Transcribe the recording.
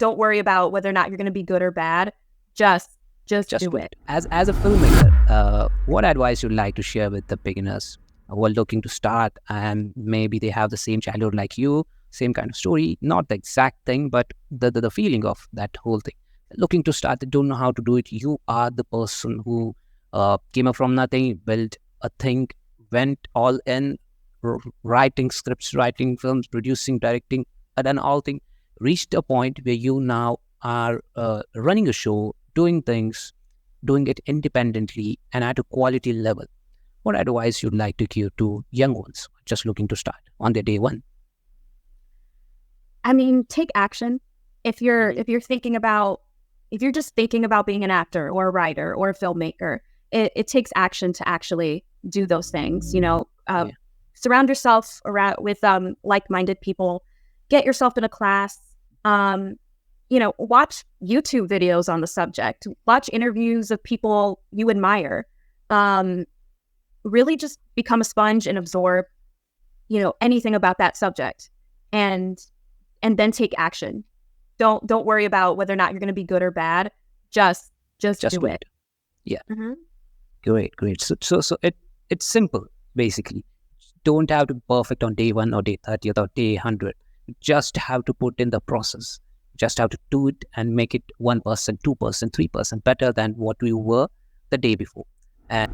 don't worry about whether or not you're going to be good or bad. Just Just do do it. it. As a filmmaker, what advice you'd like to share with the beginners who are looking to start, and maybe they have the same childhood like you, same kind of story, not the exact thing, but the feeling of that whole thing. Looking to start, they don't know how to do it. You are the person who came up from nothing, built a thing, went all in, writing scripts, writing films, producing, directing, and then all thing, reached a point where you now are running a show, doing things, doing it independently and at a quality level. What advice you'd like to give to young ones just looking to start on their day one? I mean, take action. If you're Mhm. if you're just thinking about being an actor or a writer or a filmmaker, it takes action to actually do those things. Yeah. Surround yourself around with like-minded people. Get yourself in a class. Um, watch YouTube videos on the subject. Watch interviews of people you admire. Um, really just become a sponge and absorb, anything about that subject, and then take action. Don't worry about whether or not you're going to be good or bad. Just Just do do it. it. Yeah. Hmm. Great. It's simple, basically. Don't have to be perfect on day one or day 30th or day 100. Just have to put in the process. Just have to do it and make it 1%, 2%, 3% better than what we were the day before. And